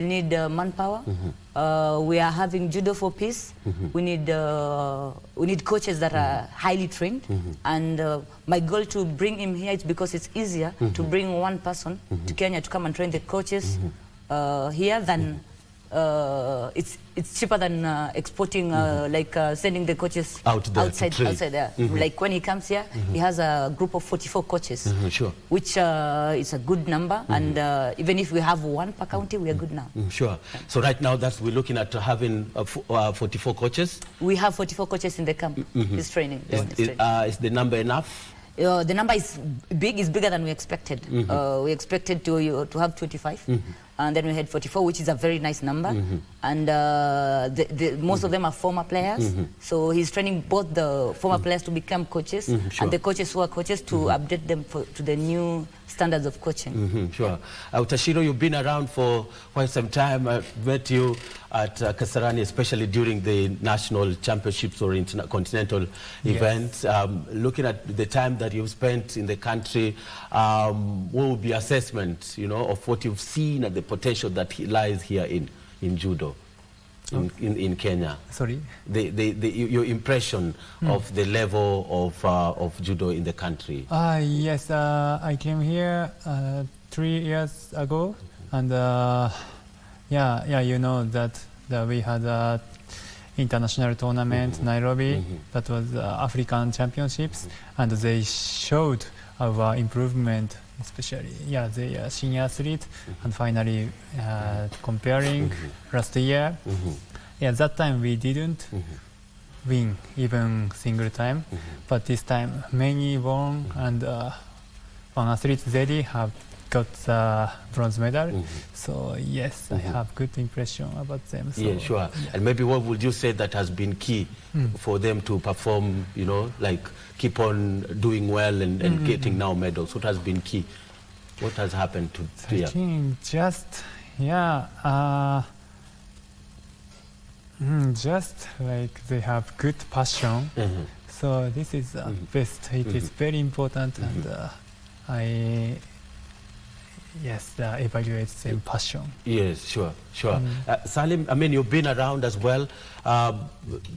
We need manpower. We are having judo for peace. We need coaches that are highly trained. And my goal to bring him here is because it's easier to bring one person to Kenya to come and train the coaches here than it's cheaper than exporting, like sending the coaches outside there. Like when he comes here, he has a group of 44 coaches, sure. Which is a good number. And even if we have one per county, we are good now. Sure. So right now, we're looking at having 44 coaches. We have 44 coaches in the camp. He's training. Is the number enough? The number is big. It's bigger than we expected. We expected to have 25. And then we had 44, which is a very nice number. And most of them are former players. So he's training both the former players to become coaches and the coaches who are coaches to update them to the new standards of coaching. Sure. Tashiro, you've been around for quite some time. I met you at Kasarani, especially during the national championships or intercontinental events. Looking at the time that you've spent in the country, what would be assessment, of what you've seen and the potential that lies here in judo, in Kenya? Sorry? Your impression of the level of judo in the country. Yes, I came here 3 years ago, and you know that we had a international tournament Nairobi. That was African championships, and they showed our improvement, especially the senior athlete, and finally comparing last year. That time we didn't win even single time, but this time many won, and one athlete Zedi have got the bronze medal. So yes, I have good impression about them. So, sure. Yeah. And maybe what would you say that has been key for them to perform, like keep on doing well and getting now medals? What has been key? What has happened to I think just like they have good passion. So this is the best. It is very important, and evaluates their passion. Yes, sure. Salim, I mean, you've been around as well.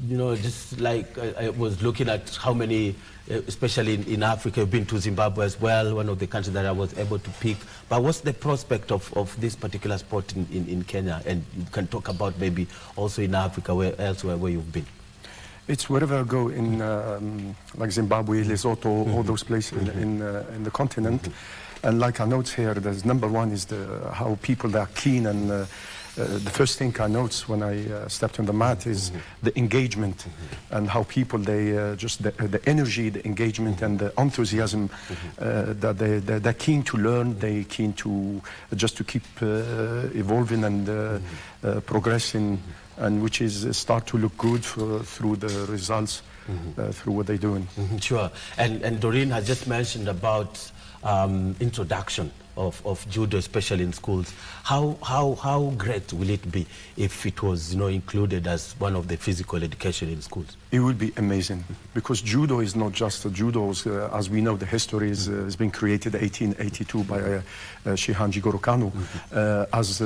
Just like I was looking at how many, especially in Africa, you've been to Zimbabwe as well, one of the countries that I was able to pick. But what's the prospect of this particular sport in Kenya? And you can talk about maybe also in Africa, elsewhere where you've been. It's wherever I go in, like Zimbabwe, Lesotho, all those places in the continent. And like I note here, there's number one is how people that are keen, and the first thing I notice when I stepped on the mat is the engagement, and how people, they just the energy, the engagement, and the enthusiasm, that they're keen to learn, they're keen to just to keep evolving and progressing, and which is start to look good through the results, through what they're doing. Sure. And Doreen has just mentioned about introduction of judo, especially in schools. How great will it be if it was included as one of the physical education in schools? It would be amazing, because judo is not just judo. As we know, the history has been created in 1882 by Shihan Jigoro Kano as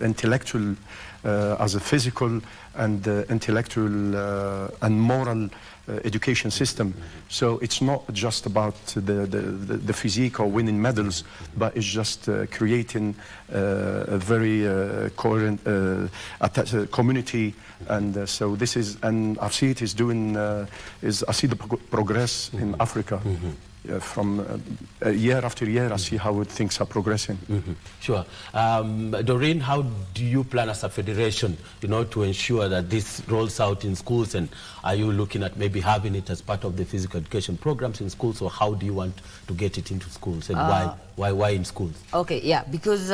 intellectual, as a physical and intellectual and moral education system. So it's not just about the physique or winning medals, but it's just creating a very coherent community. And so this is, and I see it is doing, I see the progress in Africa. From year after year, I see how things are progressing. Sure. Doreen, how do you plan as a federation, to ensure that this rolls out in schools? And are you looking at maybe having it as part of the physical education programs in schools, or how do you want to get it into schools, and why in schools? Okay, because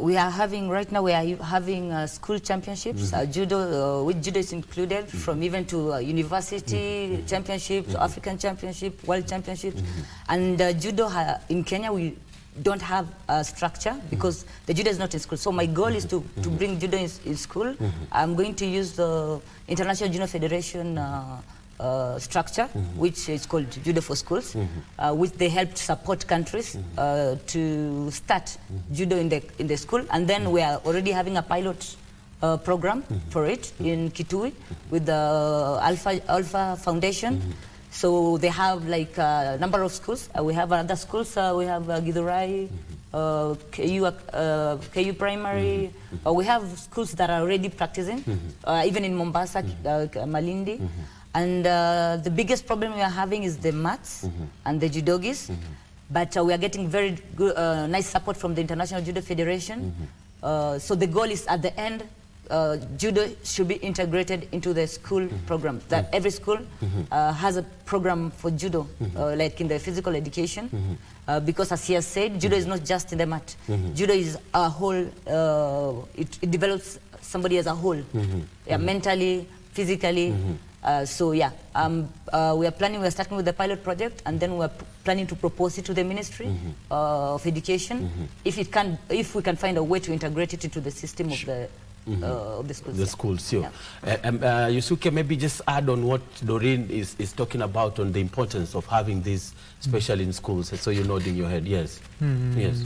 we are having, right now we are having school championships, judo, with judo is included, from even to university championships, African championship, world championships. And judo in Kenya, we don't have a structure because the judo is not in school. So my goal is to bring judo in school. I'm going to use the International Judo Federation structure, which is called Judo for Schools, which they helped support countries to start judo in the school. And then we are already having a pilot program for it in Kitui with the Alpha Foundation. So they have like a number of schools. We have other schools. We have Gidurai, KU Primary. We have schools that are already practicing, even in Mombasa, Malindi. And the biggest problem we are having is the mats and the judogis. But we are getting very good, nice support from the International Judo Federation. So the goal is at the end, judo should be integrated into the school program. That every school has a program for judo, like in the physical education. Because as he has said, judo is not just in the mat. Judo is a whole, it develops somebody as a whole, mentally, physically. So yeah, we are starting with the pilot project, and then we are planning to propose it to the Ministry of Education, if we can find a way to integrate it into the system of the schools. The schools, sure. Yeah. Yusuke, maybe just add on what Doreen is talking about on the importance of having this, especially in schools. So you're nodding your head, yes. Yes.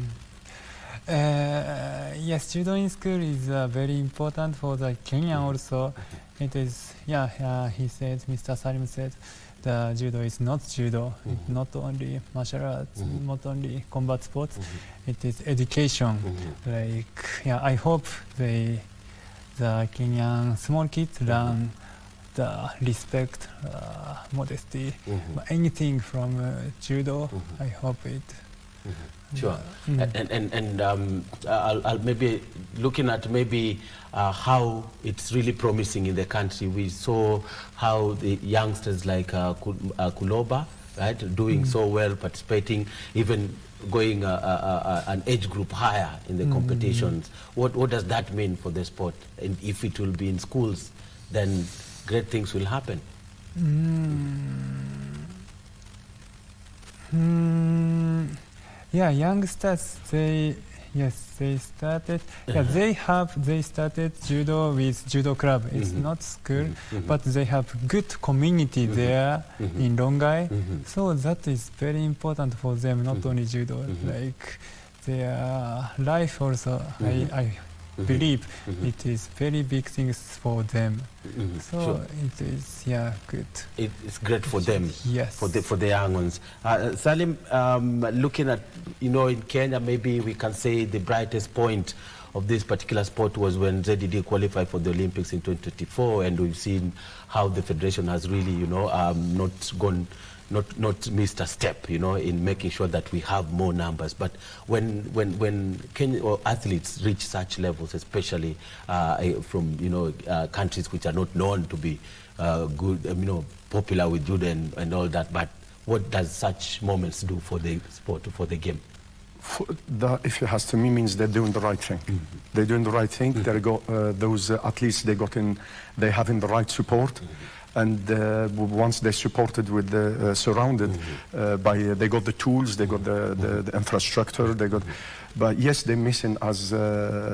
Yes, judo in school is very important for the Kenya also. It is, he said, Mr. Salim said, the judo is not judo. It's not only martial arts, not only combat sports. It is education. Like, I hope the Kenyan small kids learn the respect, modesty, anything from judo. I hope it. Sure. I'll maybe looking at maybe how it's really promising in the country. We saw how the youngsters like Kuloba, right, doing so well, participating, even going an age group higher in the competitions. What does that mean for the sport? And if it will be in schools, then great things will happen. Yeah, youngsters, they started. They started judo with judo club. It's not school, but they have good community there in Rongai. So that is very important for them, not only judo, like their life also. I believe it is very big things for them. So it is good. It's great for them. Yes. For the young ones. Salim, looking at in Kenya, maybe we can say the brightest point of this particular sport was when ZDD qualified for the Olympics in 2024, and we've seen how the federation has really not missed a step, in making sure that we have more numbers. But when Kenya or athletes reach such levels, especially from countries which are not known to be good, popular with judo and all that, but what does such moments do for the sport, for the game? If it has to me, means they're doing the right thing. They're doing the right thing. They got those athletes. They having the right support. And once they're supported with surrounded by, they got the tools, they got the infrastructure, they got. But yes, they're missing, as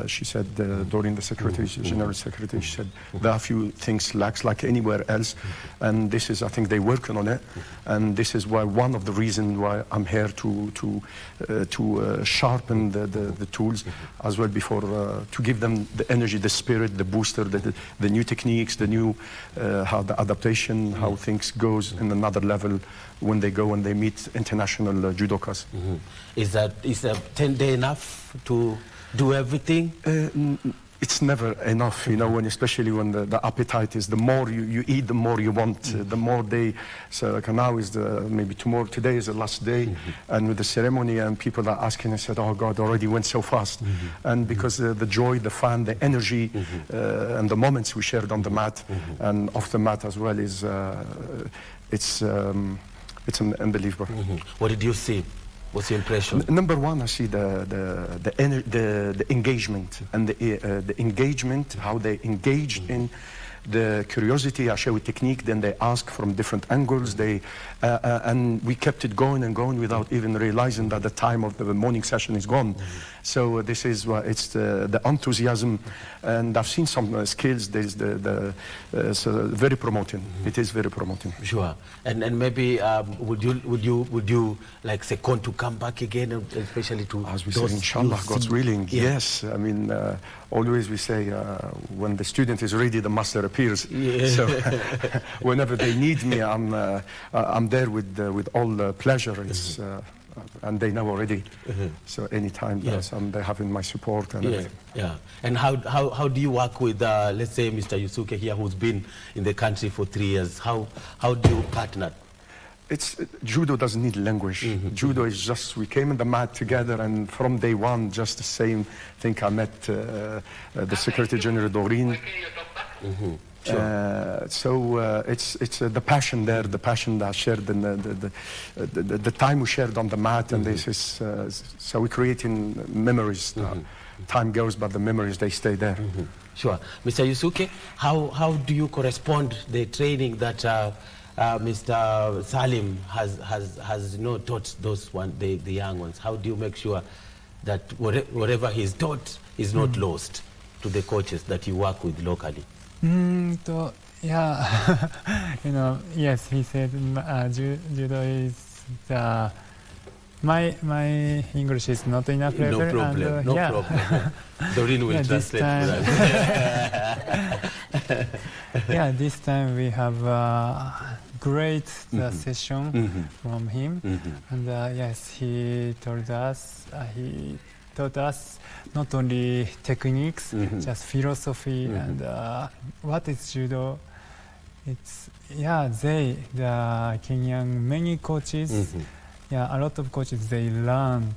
she said, Doreen, the Secretary, General Secretary, she said, there are a few things lacks like anywhere else. And this is, I think they're working on it. And this is why one of the reasons why I'm here to sharpen the tools as well before, to give them the energy, the spirit, the booster, the new techniques, the new, how the adaptation, how things goes in another level when they go and they meet international judokas. Is a 10-day enough to do everything? It's never enough, especially when the appetite is, the more you eat, the more you want, the more they, so like now is maybe tomorrow, today is the last day, and with the ceremony, and people are asking, I said, oh God, already went so fast. And because the joy, the fun, the energy, and the moments we shared on the mat, and off the mat as well is, it's unbelievable. What did you see? What's your impression? Number one, I see the engagement and the engagement, how they engaged in the curiosity, I show a technique, then they ask from different angles. And we kept it going and going without even realizing that the time of the morning session is gone. So this is it's the enthusiasm, and I've seen some skills. There's so very promoting. It is very promoting. Sure. And maybe would you like second to come back again, especially to as we say, inshallah, God's willing. Yeah. Yes, I mean always we say when the student is ready, the master appears. Yeah. So whenever they need me, I'm there with all pleasure. It's and they know already. So anytime they're having my support and everything. Yeah. And how do you work with let's say Mr. Yusuke here, who's been in the country for 3 years? How do you partner? Judo doesn't need language. Judo is just, we came in the mat together, and from day one, just the same thing. I met the Secretary General Doreen. Sure. So it's the passion there, the passion that I shared, and the time we shared on the mat, and this is so we're creating memories. Time goes, but the memories, they stay there. Sure. Mr. Yusuke, how do you correspond the training that Mr. Salim has taught the young ones? How do you make sure that whatever he's taught is not lost to the coaches that you work with locally? Yeah, yes, he said judo is the my English is not enough level. No problem. No problem. Doreen will translate for us. Yeah, this time we have a great session from him, and yes, he taught us not only techniques, just philosophy and what is judo. It's the Kenyan many coaches. A lot of coaches, they learn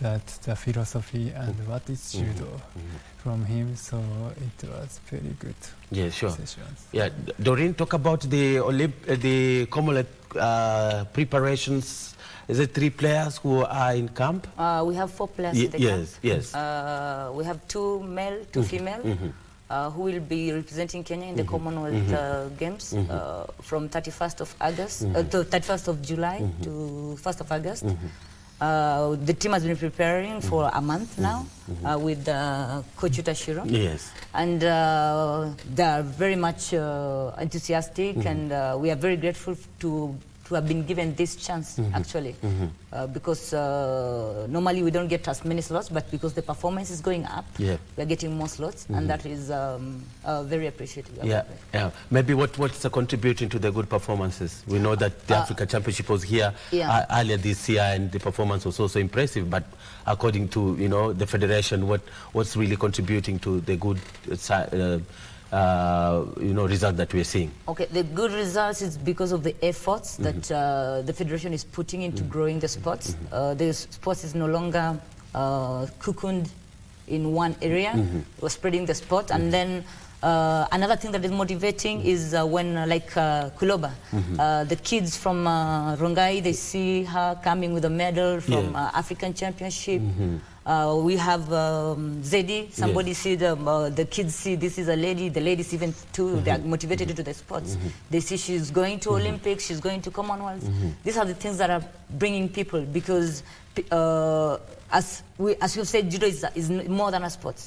the philosophy and what is judo from him. So it was very good. Yeah, sure. Sessions. Yeah, Doreen, talk about the Commonwealth preparations. Is it 3 players who are in camp? We have 4 players in the camp. Yes. We have 2 male, 2 female, who will be representing Kenya in the Commonwealth Games from 31st of August, to 31st of July to 1st of August. The team has been preparing for a month now with Coach Utashiro. Yes. And they are very much enthusiastic, and we are very grateful to have been given this chance, actually, because normally we don't get as many slots, but because the performance is going up, we're getting more slots, and that is very appreciated. Yeah. Maybe what's contributing to the good performances? We know that the Africa Championship was here earlier this year, and the performance was also impressive, but according to the federation, what's really contributing to the good result that we are seeing? Okay, the good results is because of the efforts that the federation is putting into growing the sports. The sports is no longer cocooned in one area. We're spreading the sport, and then another thing that is motivating is when, like Kuloba, the kids from Rongai, they see her coming with a medal from African Championship. We have Zedi, somebody see the kids see this is a lady, the ladies even too, they are motivated to the sports. They see she's going to Olympics, she's going to Commonwealth. These are the things that are bringing people, because as you've said, judo is more than a sport.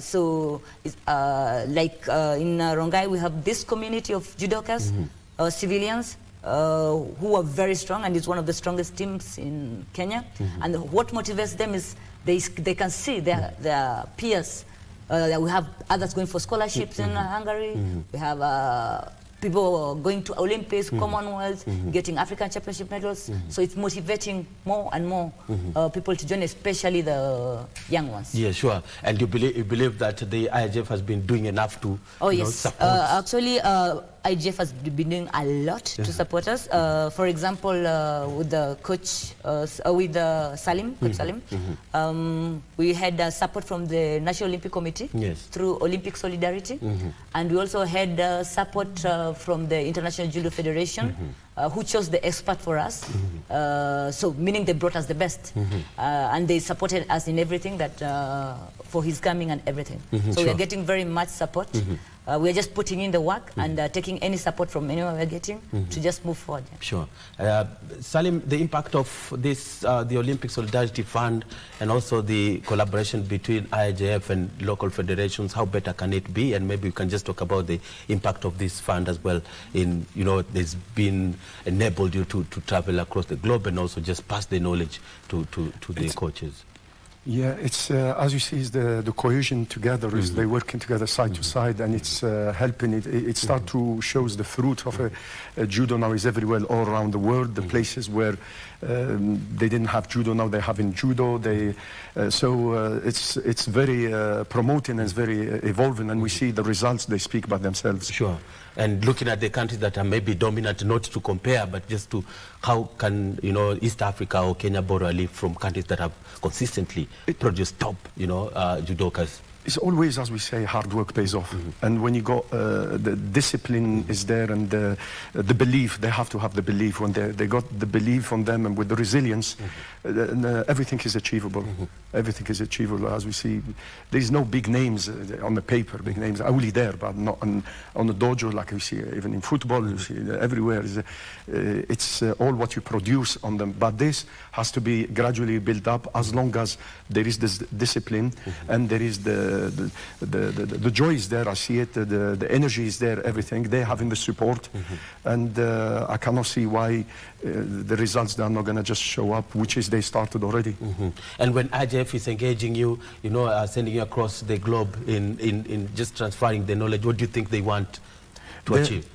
So like in Rongai, we have this community of judokas, civilians, who are very strong, and it's one of the strongest teams in Kenya. And what motivates them is they can see their peers. We have others going for scholarships in Hungary. We have people going to Olympics, Commonwealth, getting African Championship medals. So it's motivating more and more people to join, especially the young ones. Yeah, sure. And you believe that the IHF has been doing enough to support? Actually, IGF has been doing a lot to support us. For example, with the coach, with Salim, Coach Salim, we had support from the National Olympic Committee through Olympic Solidarity, and we also had support from the International Judo Federation, who chose the expert for us. So meaning they brought us the best, and they supported us in everything that for his coming and everything. So sure. we are getting very much support. We are just putting in the work and taking any support from anyone we are getting to just move forward. Sure. Salim, the impact of this, the Olympic Solidarity Fund and also the collaboration between IIJF and local federations, how better can it be? And maybe we can just talk about the impact of this fund as well in, you know, there's been enabled you to travel across the globe and also just pass the knowledge to the coaches. Yeah, it's as you see, is the cohesion together is they working together side to side, and it's helping it. It start to shows the fruit of a judo now is everywhere all around the world. The places where they didn't have judo now they have in judo. It's very promoting and it's very evolving, and we see the results. They speak by themselves. Sure. And looking at the countries that are maybe dominant, not to compare, but just to how can, you know, East Africa or Kenya borrow a leaf from countries that have consistently produced top, you know, judokas? It's always, as we say, hard work pays off. And when you go, the discipline is there, and the belief, they have to have the belief. When they got the belief on them and with the resilience, everything is achievable. Everything is achievable, as we see. There is no big names on the paper, big names are only there, but not on the dojo like we see, even in football, you see everywhere. It's all what you produce on them. But this has to be gradually built up as long as there is this discipline and there is the joy is there. I see it. The energy is there. Everything they having the support, and I cannot see why the results are not going to just show up, which is they started already. And when IJF is engaging you, you know, sending you across the globe in just transferring the knowledge, what do you think they want to achieve?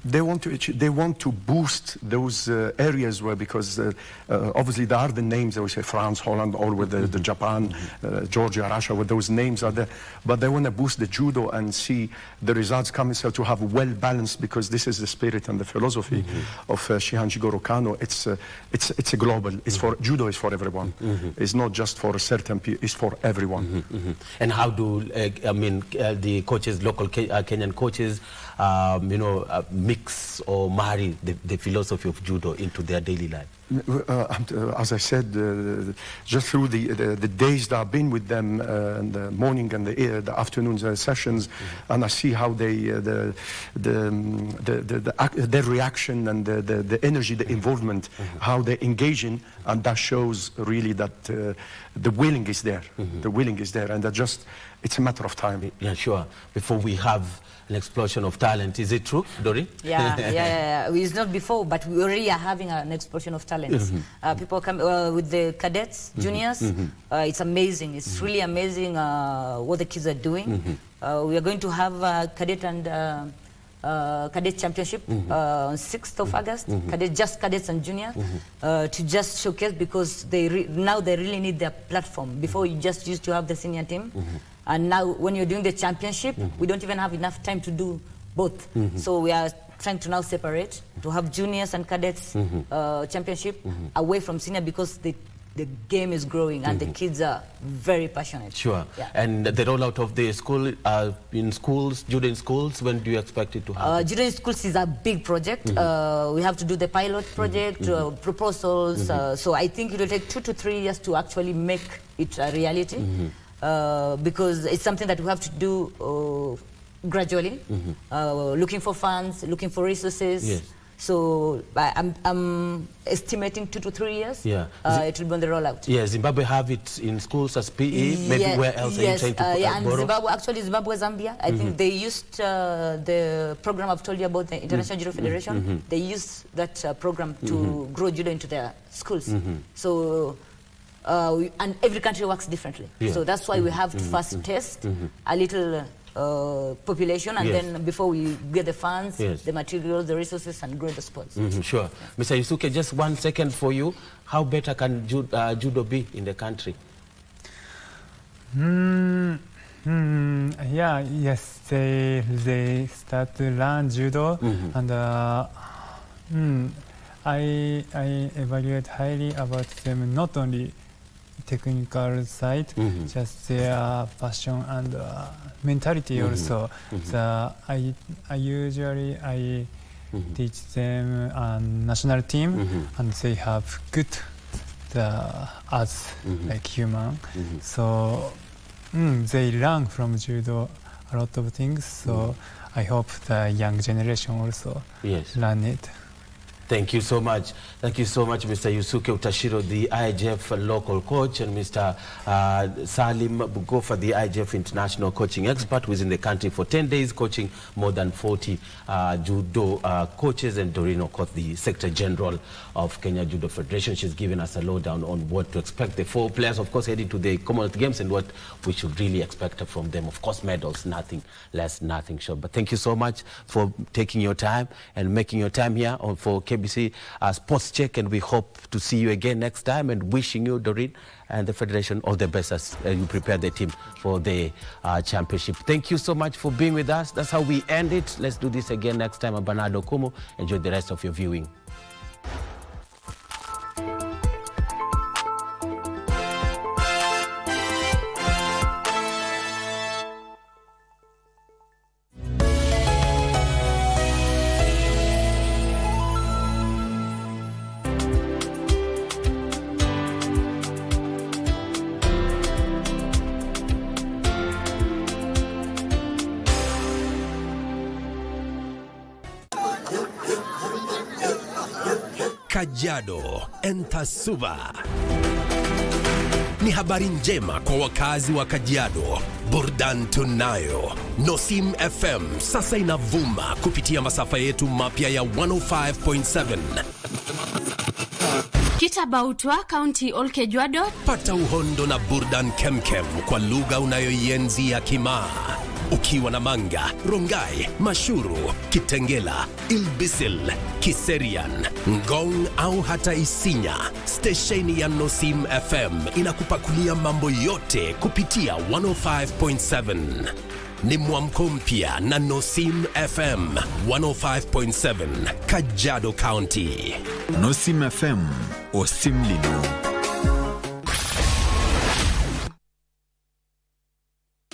They want to boost those areas where, because obviously there are the names, they will say France, Holland, all with the Japan, Georgia, Russia, where those names are there, but they want to boost the judo and see the results coming, so to have well balanced, because this is the spirit and the philosophy of Shihan Jigoro Kano. It's a global, it's for, judo is for everyone. It's not just for a certain people, it's for everyone. And how do, the coaches, local Kenyan coaches, you know, mix or marry the philosophy of judo into their daily life? As I said, just through the days that I've been with them, in the morning and the afternoon sessions, and I see how their reaction and the energy, the involvement, how they're engaging, and that shows really that the willing is there. The willing is there, and that just, it's a matter of time. Yeah, sure. Before we have an explosion of talent. Is it true, Dori? Yeah. It's not before, but we already are having an explosion of talents. People come with the cadets, juniors. It's amazing. It's really amazing what the kids are doing. We are going to have a cadet and cadet championship on 6th of August. Just cadets and juniors to just showcase, because now they really need their platform. Before you just used to have the senior team. And now when you're doing the championship, we don't even have enough time to do both. So we are trying to now separate, to have juniors and cadets championship away from senior, because the game is growing and the kids are very passionate. Sure. Yeah. And the rollout of the school, in schools, judo in schools, when do you expect it to happen? Judo in schools is a big project. We have to do the pilot project, proposals. So I think it will take 2 to 3 years to actually make it a reality. Because it's something that we have to do gradually, looking for funds, looking for resources. Yes. So I'm estimating 2 to 3 years. Yeah. It will be on the rollout. Yeah, Zimbabwe have it in schools as PE. Maybe where else are you trying to and borrow? Zimbabwe, Zambia. I think they used the program I've told you about, the International Judo Federation. They used that program to grow judo into their schools. So. And every country works differently. So that's why we have to first test a little population, and then before we get the funds, the materials, the resources, and grow the sports. Sure. Mr. Yusuke, just 1 second for you. How better can judo be in the country? Yes, they start to learn judo, and I evaluate highly about them, not only technical side, just their passion and mentality also. I usually teach them national team, and they have good as like human. So they learn from judo a lot of things. So I hope the young generation also learn it. Thank you so much. Thank you so much, Mr. Yusuke Utashiro, the IGF local coach, and Mr. Salim Bugofa, the IGF international coaching expert, who is in the country for 10 days, coaching more than 40 judo coaches, and Doreen Okoth, the Secretary General of Kenya Judo Federation. She's given us a lowdown on what to expect. The 4 players, of course, heading to the Commonwealth Games, and what we should really expect from them. Of course, medals, nothing less, nothing short. But thank you so much for taking your time and making your time here for KBC Sports Check, and we hope to see you again next time, and wishing you, Doreen, and the Federation all the best as you prepare the team for the championship. Thank you so much for being with us. That's how we end it. Let's do this again next time. I'm Bernardo Okumu. Enjoy the rest of your viewing. Kajiado Entasuba. Ni habari njema kwa wakazi wa Kajiado. Burdan tunayo. Nosim FM sasa inavuma kupitia masafa yetu mapya ya 105.7. Kitabautwa County Olkejuado. Pata uhondo na burdan kemkem kwa lugha unayoienzi ya Kimaa. Ukiwa na Manga, Rongai, Mashuru, Kitengela, Ilbisil, Kiserian, Ngong au hata Isinya, stesheni ya Nosim FM inakupakulia mambo yote kupitia 105.7. Ni mwamko mpya na Nosim FM 105.7, Kajiado County. Nosim FM, Osimlino.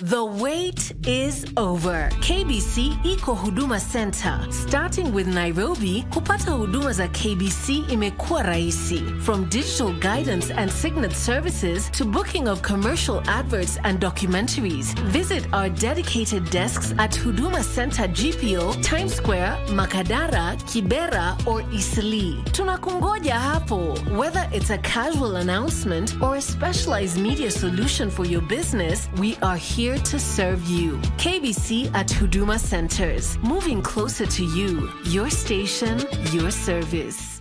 The wait is over. KBC Iko Huduma Center. Starting with Nairobi, kupata huduma za KBC imekuwa rahisi. From digital guidance and signet services to booking of commercial adverts and documentaries. Visit our dedicated desks at Huduma Center GPO, Times Square, Makadara, Kibera or Eastleigh. Tunakungoja hapo. Whether it's a casual announcement or a specialized media solution for your business, we are here to serve you. KBC at Huduma Centers, moving closer to you. Your station, your service.